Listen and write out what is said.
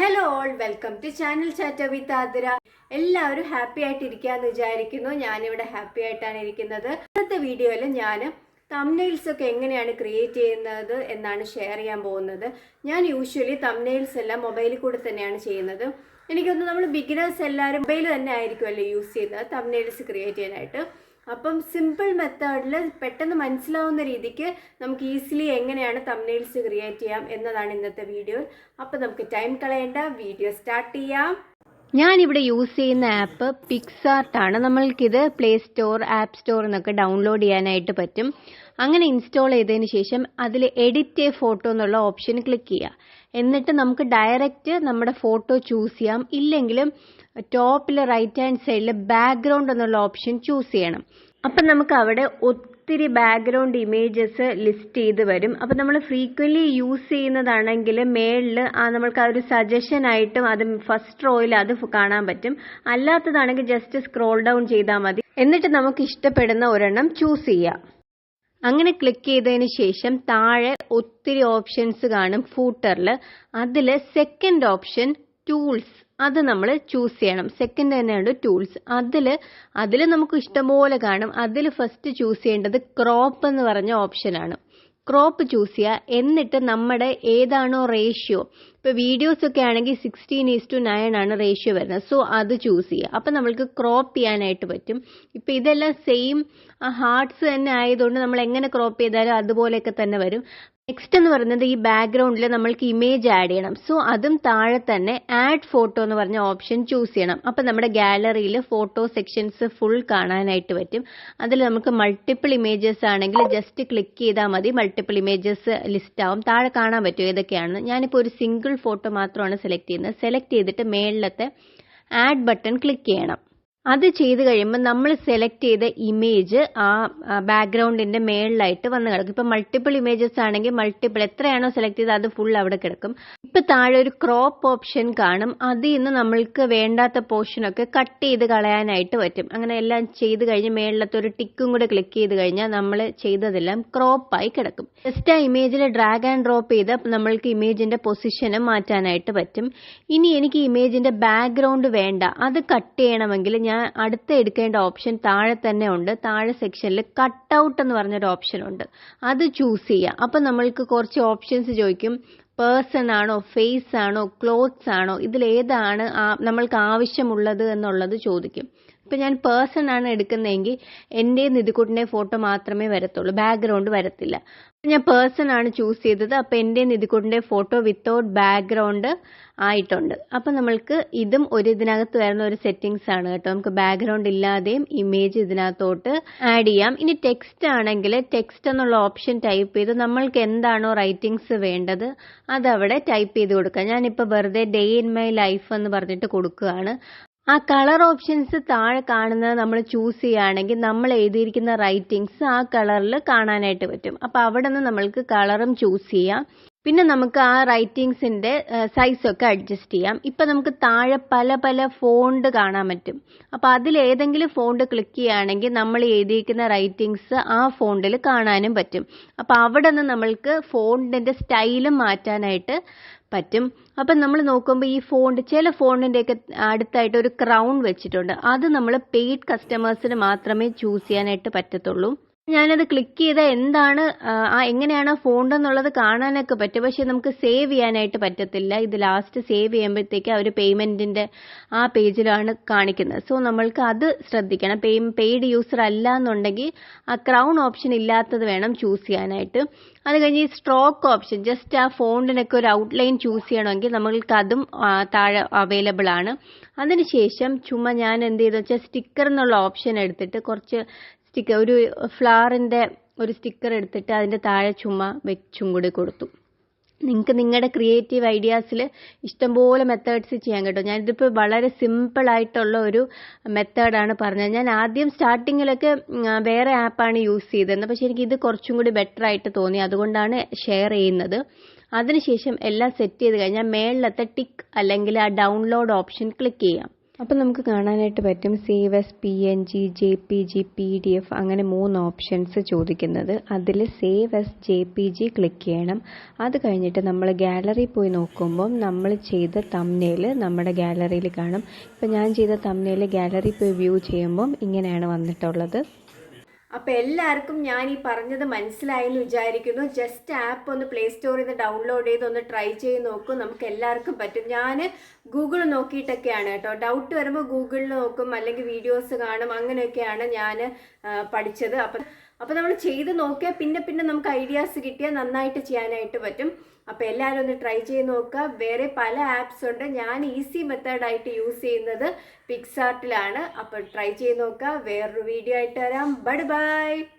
Hello all, welcome to channel chat with Athira. എല്ലാവരും happy ആയിട്ട് ഇരിക്കാന്ന് വിചാരിക്കുന്നു. ഞാനിവിടെ ഹാപ്പി ആയിട്ടാണ് ഇരിക്കുന്നത്. ഇന്നത്തെ വീഡിയോയിൽ ഞാൻ തംബ്നെയിൽസ് ഒക്കെ എങ്ങനെയാണ് ക്രിയേറ്റ് ചെയ്യുന്നത് എന്നാണ് ഷെയർ ചെയ്യാൻ പോകുന്നത്. ഞാൻ യൂഷ്വലി തംബ്നെയിൽസ് എല്ലാം മൊബൈലിൽ കൂടെ തന്നെയാണ് ചെയ്യുന്നത്. എനിക്കൊന്ന് നമ്മൾ ബിഗിനേഴ്സ് എല്ലാവരും മൊബൈൽ തന്നെ ആയിരിക്കുമല്ലോ യൂസ് ചെയ്യുന്നത് തംബ്നെയിൽസ് ക്രിയേറ്റ് ചെയ്യാനായിട്ട്. അപ്പം സിമ്പിൾ മെത്തേഡിൽ പെട്ടെന്ന് മനസ്സിലാവുന്ന രീതിക്ക് നമുക്ക് ഈസിലി എങ്ങനെയാണ് തംബ്നെയിൽസ് ക്രിയേറ്റ് ചെയ്യാം എന്നതാണ് ഇന്നത്തെ വീഡിയോ. അപ്പം നമുക്ക് ടൈം കളയേണ്ട, വീഡിയോ സ്റ്റാർട്ട് ചെയ്യാം. ഞാനിവിടെ യൂസ് ചെയ്യുന്ന ആപ്പ് പിക്സാർട്ട് ആണ്. നമ്മൾക്കിത് പ്ലേ സ്റ്റോർ, ആപ്പ് സ്റ്റോർ എന്നൊക്കെ ഡൗൺലോഡ് ചെയ്യാനായിട്ട് പറ്റും. അങ്ങനെ ഇൻസ്റ്റാൾ ചെയ്തതിന് ശേഷം അതിൽ എഡിറ്റ് എ ഫോട്ടോ എന്നുള്ള ഓപ്ഷൻ ക്ലിക്ക് ചെയ്യുക. എന്നിട്ട് നമുക്ക് ഡയറക്റ്റ് നമ്മുടെ ഫോട്ടോ ചൂസ് ചെയ്യാം. ഇല്ലെങ്കിലും ടോപ്പിൽ റൈറ്റ് ഹാൻഡ് സൈഡിൽ ബാക്ക്ഗ്രൗണ്ട് എന്നുള്ള ഓപ്ഷൻ ചൂസ് ചെയ്യണം. അപ്പം നമുക്ക് അവിടെ ഒത്തിരി ബാക്ക്ഗ്രൗണ്ട് ഇമേജസ് ലിസ്റ്റ് ചെയ്ത് വരും. അപ്പം നമ്മൾ ഫ്രീക്വൻലി യൂസ് ചെയ്യുന്നതാണെങ്കിൽ മേളിൽ നമ്മൾക്ക് ആ ഒരു സജഷൻ ആയിട്ടും അത് ഫസ്റ്റ് റോയിൽ അത് കാണാൻ പറ്റും. അല്ലാത്തതാണെങ്കിൽ ജസ്റ്റ് സ്ക്രോൾ ഡൗൺ ചെയ്താൽ മതി. എന്നിട്ട് നമുക്ക് ഇഷ്ടപ്പെടുന്ന ഒരെണ്ണം ചൂസ് ചെയ്യാം. അങ്ങനെ ക്ലിക്ക് ചെയ്തതിന് ശേഷം താഴെ ഒത്തിരി ഓപ്ഷൻസ് കാണും ഫൂട്ടറിൽ. അതിൽ സെക്കൻഡ് ഓപ്ഷൻ ടൂൾസ്, അത് നമ്മൾ ചൂസ് ചെയ്യണം. സെക്കൻഡ് തന്നെയാണ് ടൂൾസ്. അതിൽ നമുക്ക് ഇഷ്ടംപോലെ കാണും. അതിൽ ഫസ്റ്റ് ചൂസ് ചെയ്യേണ്ടത് ക്രോപ്പ് എന്ന് പറഞ്ഞ ഓപ്ഷനാണ്. ക്രോപ്പ് ചൂസ് ചെയ്യുക. എന്നിട്ട് നമ്മുടെ ഏതാണോ റേഷ്യോ, ഇപ്പോൾ വീഡിയോസ് ഒക്കെ ആണെങ്കിൽ 16:9 ആണ് റേഷ്യോ വരുന്നത്. സോ അത് ചൂസ് ചെയ്യുക. അപ്പം നമ്മൾക്ക് ക്രോപ്പ് ചെയ്യാനായിട്ട് പറ്റും. ഇപ്പം ഇതെല്ലാം സെയിം ഹാർട്ട്സ് തന്നെ ആയതുകൊണ്ട് നമ്മൾ എങ്ങനെ ക്രോപ്പ് ചെയ്താലും അതുപോലെയൊക്കെ തന്നെ വരും. നെക്സ്റ്റ് എന്ന് പറയുന്നത് ഈ ബാക്ക്ഗ്രൗണ്ടിൽ നമ്മൾക്ക് ഇമേജ് ആഡ് ചെയ്യണം. സോ അതും താഴെ തന്നെ ആഡ് ഫോട്ടോ എന്ന് പറഞ്ഞ ഓപ്ഷൻ ചൂസ് ചെയ്യണം. അപ്പം നമ്മുടെ ഗാലറിയിൽ ഫോട്ടോ സെക്ഷൻസ് ഫുൾ കാണാനായിട്ട് പറ്റും. അതിൽ നമുക്ക് മൾട്ടിപ്പിൾ ഇമേജസ് ആണെങ്കിൽ ജസ്റ്റ് ക്ലിക്ക് ചെയ്താൽ മതി, മൾട്ടിപ്പിൾ ഇമേജസ് ലിസ്റ്റ് ആവും. താഴെ കാണാൻ പറ്റും ഏതൊക്കെയാണെന്ന്. ഞാനിപ്പോൾ ഒരു സിംഗിൾ ഫോട്ടോ മാത്രമാണ് സെലക്ട് ചെയ്യുന്നത്. സെലക്ട് ചെയ്തിട്ട് മേളിലത്തെ ആഡ് ബട്ടൺ ക്ലിക്ക് ചെയ്യണം. അത് ചെയ്ത് കഴിയുമ്പോൾ നമ്മൾ സെലക്ട് ചെയ്ത ഇമേജ് ആ ബാക്ക്ഗ്രൗണ്ടിന്റെ മേളിലായിട്ട് വന്ന് കിടക്കും. ഇപ്പം മൾട്ടിപ്പിൾ ഇമേജസ് ആണെങ്കിൽ മൾട്ടിപ്പിൾ എത്രയാണോ സെലക്ട് ചെയ്തത് അത് ഫുൾ അവിടെ കിടക്കും. ഇപ്പം താഴെ ഒരു ക്രോപ്പ് ഓപ്ഷൻ കാണും. അതിൽ നിന്ന് നമ്മൾക്ക് വേണ്ടാത്ത പോർഷനൊക്കെ കട്ട് ചെയ്ത് കളയാനായിട്ട് പറ്റും. അങ്ങനെ എല്ലാം ചെയ്ത് കഴിഞ്ഞ് മേളിലത്തെ ഒരു ടിക്കും കൂടെ ക്ലിക്ക് ചെയ്ത് കഴിഞ്ഞാൽ നമ്മൾ ചെയ്തതെല്ലാം ക്രോപ്പായി കിടക്കും. ജസ്റ്റ് ആ ഇമേജിൽ ഡ്രാഗ് ആൻഡ് ഡ്രോപ്പ് ചെയ്ത് നമ്മൾക്ക് ഇമേജിന്റെ പൊസിഷനും മാറ്റാനായിട്ട് പറ്റും. ഇനി എനിക്ക് ഇമേജിന്റെ ബാക്ക്ഗ്രൗണ്ട് വേണ്ട, അത് കട്ട് ചെയ്യണമെങ്കിൽ ഞാൻ അടുത്ത എടുക്കേണ്ട ഓപ്ഷൻ താഴെ തന്നെ ഉണ്ട്. താഴെ സെക്ഷനിൽ കട്ട് ഔട്ട് എന്ന് പറഞ്ഞൊരു ഓപ്ഷൻ ഉണ്ട്. അത് ചൂസ് ചെയ്യുക. അപ്പം നമ്മൾക്ക് കുറച്ച് ഓപ്ഷൻസ് ചോദിക്കും. പേഴ്സൺ ആണോ, ഫേസ് ആണോ, ക്ലോത്ത്സ് ആണോ, ഇതിലേതാണ് നമ്മൾക്ക് ആവശ്യമുള്ളത് എന്നുള്ളത് ചോദിക്കും. ഇപ്പം ഞാൻ പേഴ്സൺ ആണ് എടുക്കുന്നതെങ്കിൽ എൻ്റെ നിധിക്കുട്ടിൻ്റെ ഫോട്ടോ മാത്രമേ വരത്തുള്ളൂ, ബാക്ക്ഗ്രൗണ്ട് വരത്തില്ല. ഞാൻ പേഴ്സൺ ആണ് ചൂസ് ചെയ്തത്. അപ്പം എൻ്റെ നിധിക്കുട്ടിൻ്റെ ഫോട്ടോ വിത്തൗട്ട് ബാക്ക്ഗ്രൗണ്ട് ആയിട്ടുണ്ട്. അപ്പം നമ്മൾക്ക് ഇതും ഇതിനകത്ത് വരുന്ന ഒരു സെറ്റിംഗ്സ് ആണ് കേട്ടോ. നമുക്ക് ബാക്ക്ഗ്രൗണ്ട് ഇല്ലാതെയും ഇമേജ് ഇതിനകത്തോട്ട് ആഡ് ചെയ്യാം. ഇനി ടെക്സ്റ്റ് ആണെങ്കിൽ ടെക്സ്റ്റ് എന്നുള്ള ഓപ്ഷൻ ടൈപ്പ് ചെയ്ത് നമ്മൾക്ക് എന്താണോ റൈറ്റിംഗ്സ് വേണ്ടത് അതവിടെ ടൈപ്പ് ചെയ്ത് കൊടുക്കാം. ഞാനിപ്പോൾ വെറുതെ ഡേ ഇൻ മൈ ലൈഫ് എന്ന് പറഞ്ഞിട്ട് കൊടുക്കുകയാണ്. ആ കളർ ഓപ്ഷൻസ് താഴെ കാണുന്നത് നമ്മൾ ചൂസ് ചെയ്യുകയാണെങ്കിൽ നമ്മൾ എഴുതിയിരിക്കുന്ന റൈറ്റിംഗ്സ് ആ കളറിൽ കാണാനായിട്ട് പറ്റും. അപ്പോൾ അവിടെ നിന്ന് നമ്മൾക്ക് കളറും ചൂസ് ചെയ്യാം. പിന്നെ നമുക്ക് ആ റൈറ്റിംഗ്സിന്റെ സൈസൊക്കെ അഡ്ജസ്റ്റ് ചെയ്യാം. ഇപ്പം നമുക്ക് താഴെ പല പല ഫോണ്ട് കാണാൻ പറ്റും. അപ്പോൾ അതിലേതെങ്കിലും ഫോണ്ട് ക്ലിക്ക് ചെയ്യുകയാണെങ്കിൽ നമ്മൾ എഴുതിയിരിക്കുന്ന റൈറ്റിംഗ്സ് ആ ഫോണ്ടിൽ കാണാനും പറ്റും. അപ്പോൾ അവിടെ നിന്ന് നമ്മൾക്ക് ഫോണ്ടിന്റെ സ്റ്റൈലും മാറ്റാനായിട്ട് പറ്റും. അപ്പം നമ്മൾ നോക്കുമ്പോൾ ഈ ഫോണ്ട്, ചില ഫോണ്ടിൻ്റെയൊക്കെ അടുത്തായിട്ട് ഒരു ക്രൗൺ വെച്ചിട്ടുണ്ട്. അത് നമ്മൾ പെയ്ഡ് കസ്റ്റമേഴ്സിന് മാത്രമേ ചൂസ് ചെയ്യാനായിട്ട് പറ്റത്തുള്ളൂ. ഞാനത് ക്ലിക്ക് ചെയ്താൽ എന്താണ് എങ്ങനെയാണ് ഫോണ്ട് എന്നുള്ളത് കാണാനൊക്കെ പറ്റും. പക്ഷെ നമുക്ക് സേവ് ചെയ്യാനായിട്ട് പറ്റത്തില്ല. ഇത് ലാസ്റ്റ് സേവ് ചെയ്യുമ്പോഴത്തേക്ക് അവർ പേയ്മെന്റിന്റെ ആ പേജിലാണ് കാണിക്കുന്നത്. സോ നമ്മൾക്ക് അത് ശ്രദ്ധിക്കണം. പെയ്ഡ് യൂസർ അല്ല എന്നുണ്ടെങ്കിൽ ആ ക്രൗൺ ഓപ്ഷൻ ഇല്ലാത്തത് വേണം ചൂസ് ചെയ്യാനായിട്ട്. അത് കഴിഞ്ഞ് ഈ സ്ട്രോക്ക് ഓപ്ഷൻ, ജസ്റ്റ് ആ ഫോണ്ടിനൊക്കെ ഒരു ഔട്ട്ലൈൻ ചൂസ് ചെയ്യണമെങ്കിൽ നമ്മൾക്ക് അതും താഴെ അവൈലബിൾ ആണ്. അതിനുശേഷം ചുമ്മാ ഞാൻ എന്ത് ചെയ്തെന്ന് വെച്ചാൽ സ്റ്റിക്കർ എന്നുള്ള ഓപ്ഷൻ എടുത്തിട്ട് കുറച്ച് ഒരു ഫ്ലവറിന്റെ ഒരു സ്റ്റിക്കർ എടുത്തിട്ട് അതിന്റെ താഴെ ചുമ്മാ വെച്ചും കൂടി കൊടുത്തു. നിങ്ങൾക്ക് നിങ്ങളുടെ ക്രിയേറ്റീവ് ഐഡിയാസിൽ ഇഷ്ടംപോലെ മെത്തേഡ്സ് ചെയ്യാൻ കേട്ടോ. ഞാനിതിപ്പോൾ വളരെ സിമ്പിൾ ആയിട്ടുള്ള ഒരു മെത്തേഡാണ് പറഞ്ഞത്. ഞാൻ ആദ്യം സ്റ്റാർട്ടിങ്ങിലൊക്കെ വേറെ ആപ്പാണ് യൂസ് ചെയ്തിരുന്നത്. പക്ഷെ എനിക്ക് ഇത് കുറച്ചും കൂടി ബെറ്റർ ആയിട്ട് തോന്നി, അതുകൊണ്ടാണ് ഷെയർ ചെയ്യുന്നത്. അതിനുശേഷം എല്ലാം സെറ്റ് ചെയ്ത് കഴിഞ്ഞാൽ മേളിലത്തെ ടിക്ക് അല്ലെങ്കിൽ ആ ഡൗൺലോഡ് ഓപ്ഷൻ ക്ലിക്ക് ചെയ്യാം. അപ്പോൾ നമുക്ക് കാണാനായിട്ട് പറ്റും save S PNG JPG PDF അങ്ങനെ 3 ഓപ്ഷൻസ് ചോദിക്കുന്നത്. അതിൽ സേവ് എസ് JPG ക്ലിക്ക് ചെയ്യണം. അത് കഴിഞ്ഞിട്ട് നമ്മൾ ഗാലറി പോയി നോക്കുമ്പം നമ്മൾ ചെയ്ത തംബ്നെയിൽ നമ്മുടെ ഗാലറിയിൽ കാണും. ഇപ്പോൾ ഞാൻ ചെയ്ത തംബ്നെയിൽ ഗാലറി പോയി വ്യൂ ചെയ്യുമ്പം ഇങ്ങനെയാണ് വന്നിട്ടുള്ളത്. അപ്പോൾ എല്ലാവർക്കും ഞാൻ ഈ പറഞ്ഞത് മനസ്സിലായെന്ന് വിചാരിക്കുന്നു. ജസ്റ്റ് ആപ്പ് ഒന്ന് പ്ലേ സ്റ്റോറിൽ നിന്ന് ഡൗൺലോഡ് ചെയ്ത് ഒന്ന് ട്രൈ ചെയ്ത് നോക്കും. നമുക്ക് എല്ലാവർക്കും പറ്റും. ഞാൻ ഗൂഗിൾ നോക്കിയിട്ടൊക്കെയാണ് കേട്ടോ. ഡൗട്ട് വരുമ്പോൾ ഗൂഗിളിൽ നോക്കും, അല്ലെങ്കിൽ വീഡിയോസ് കാണും. അങ്ങനെയൊക്കെയാണ് ഞാൻ പഠിച്ചത്. അപ്പോൾ നമ്മൾ ചെയ്ത് നോക്കിയാൽ പിന്നെ നമുക്ക് ഐഡിയാസ് കിട്ടിയാൽ നന്നായിട്ട് ചെയ്യാനായിട്ട് പറ്റും. അപ്പോൾ എല്ലാവരും ഒന്ന് ട്രൈ ചെയ്ത് നോക്കുക. വേറെ പല ആപ്സ് ഉണ്ട്. ഞാൻ ഈസി മെത്തേഡായിട്ട് യൂസ് ചെയ്യുന്നത് പിക്സാർട്ടിലാണ്. അപ്പോൾ ട്രൈ ചെയ്ത് നോക്കുക. വേറൊരു വീഡിയോ ആയിട്ട് വരാം. Bye bye.